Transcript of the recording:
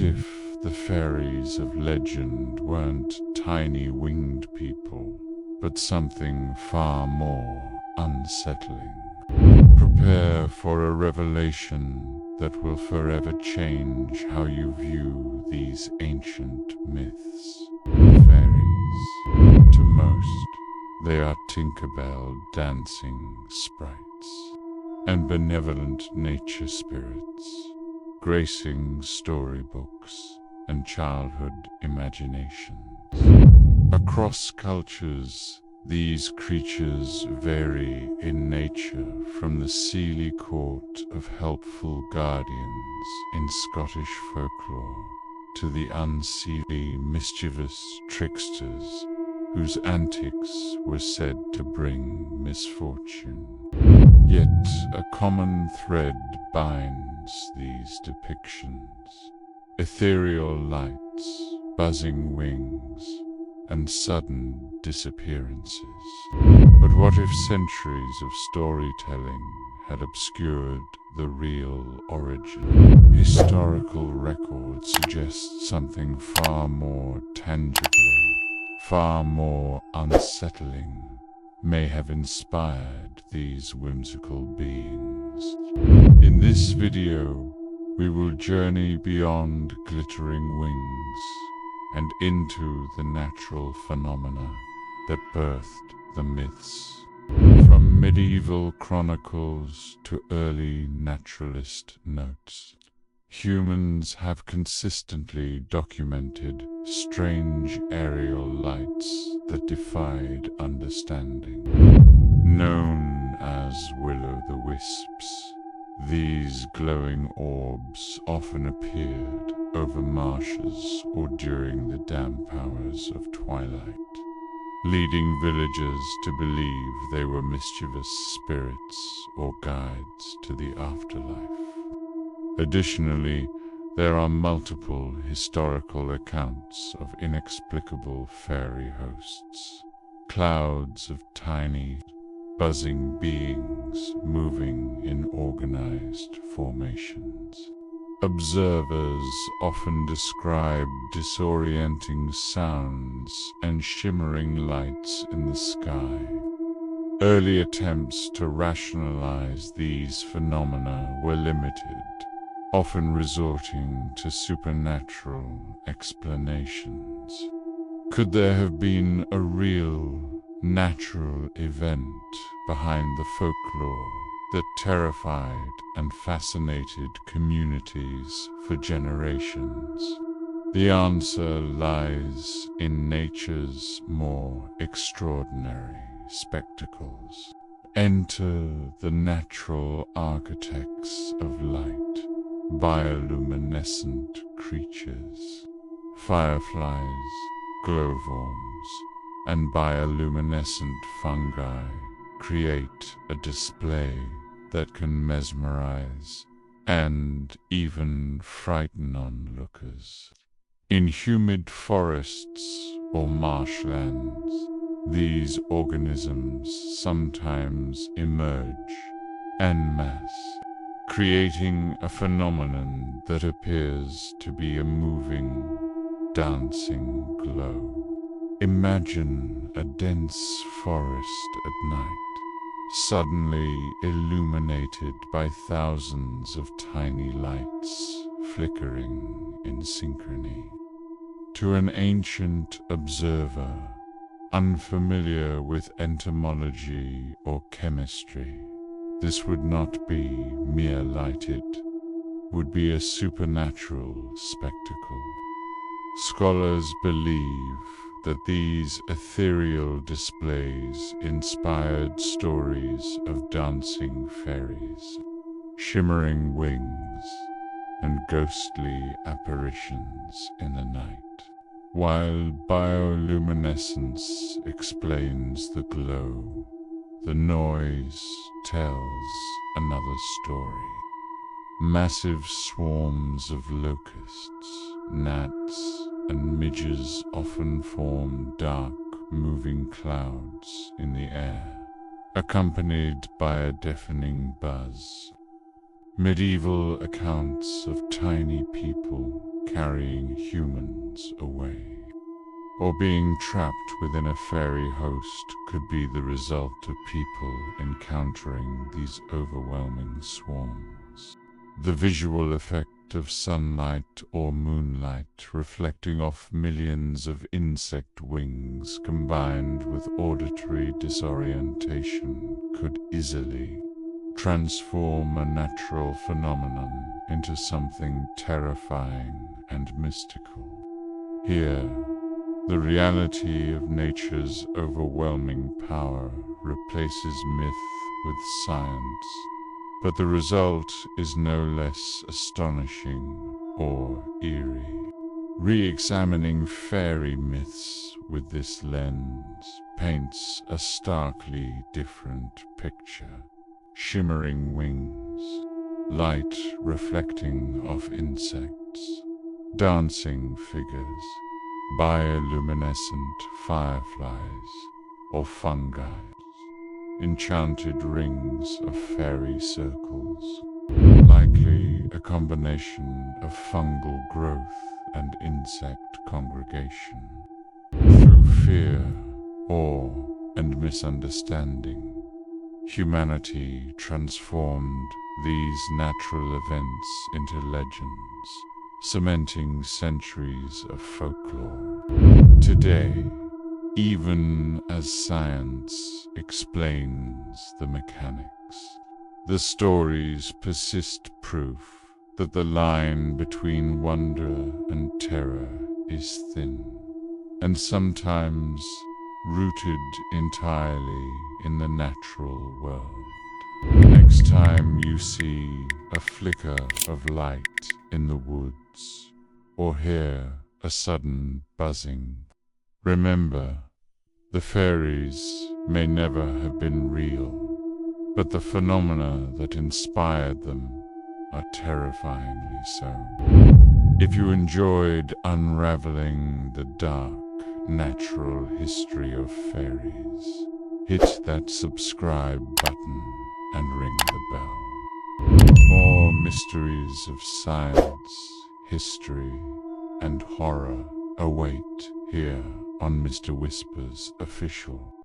if the fairies of legend weren't tiny winged people, but something far more unsettling? Prepare for a revelation that will forever change how you view these ancient myths. Fairies. To most, they are Tinkerbell dancing sprites and benevolent nature spirits, gracing storybooks and childhood imaginations. Across cultures, these creatures vary in nature, from the Seelie court of helpful guardians in Scottish folklore to the unseelie mischievous tricksters whose antics were said to bring misfortune. Yet a common thread binds these depictions: ethereal lights, buzzing wings, and sudden disappearances. But what if centuries of storytelling had obscured the real origin? Historical record suggests something far more tangibly, far more unsettling, may have inspired these whimsical beings. In this video, we will journey beyond glittering wings and into the natural phenomena that birthed the myths. From medieval chronicles to early naturalist notes, humans have consistently documented strange aerial lights that defied understanding. Known as will-o-the-wisps, these glowing orbs often appeared over marshes or during the damp hours of twilight, leading villagers to believe they were mischievous spirits or guides to the afterlife. Additionally, there are multiple historical accounts of inexplicable fairy hosts, clouds of tiny, buzzing beings moving in organized formations. Observers often describe disorienting sounds and shimmering lights in the sky. Early attempts to rationalize these phenomena were limited, often resorting to supernatural explanations. Could there have been a real, natural event behind the folklore that terrified and fascinated communities for generations? The answer lies in nature's more extraordinary spectacles. Enter the natural architects of light, bioluminescent creatures. Fireflies, glowworms, and bioluminescent fungi create a display that can mesmerize and even frighten onlookers. In humid forests or marshlands, these organisms sometimes emerge en masse, creating a phenomenon that appears to be a moving, dancing glow. Imagine a dense forest at night, suddenly illuminated by thousands of tiny lights flickering in synchrony. To an ancient observer, unfamiliar with entomology or chemistry, this would not be mere light, it would be a supernatural spectacle. Scholars believe that these ethereal displays inspired stories of dancing fairies, shimmering wings, and ghostly apparitions in the night, while bioluminescence explains the glow. The noise tells another story. Massive swarms of locusts, gnats, and midges often form dark, moving clouds in the air, accompanied by a deafening buzz. Medieval accounts of tiny people carrying humans away, or being trapped within a fairy host, could be the result of people encountering these overwhelming swarms. The visual effect of sunlight or moonlight reflecting off millions of insect wings combined with auditory disorientation could easily transform a natural phenomenon into something terrifying and mystical. Here, the reality of nature's overwhelming power replaces myth with science, but the result is no less astonishing or eerie. Re-examining fairy myths with this lens paints a starkly different picture. Shimmering wings, light reflecting off insects, dancing figures, bioluminescent fireflies or fungi, enchanted rings of fairy circles, likely a combination of fungal growth and insect congregation. Through fear, awe, and misunderstanding, humanity transformed these natural events into legends, cementing centuries of folklore. Today, even as science explains the mechanics, the stories persist, proof that the line between wonder and terror is thin, and sometimes rooted entirely in the natural world. Next time you see a flicker of light in the woods, or hear a sudden buzzing, remember, the fairies may never have been real, but the phenomena that inspired them are terrifyingly so. If you enjoyed unraveling the dark, natural history of fairies, hit that subscribe button and ring the bell. More mysteries of science, history, and horror await here on Mr. Whisper's official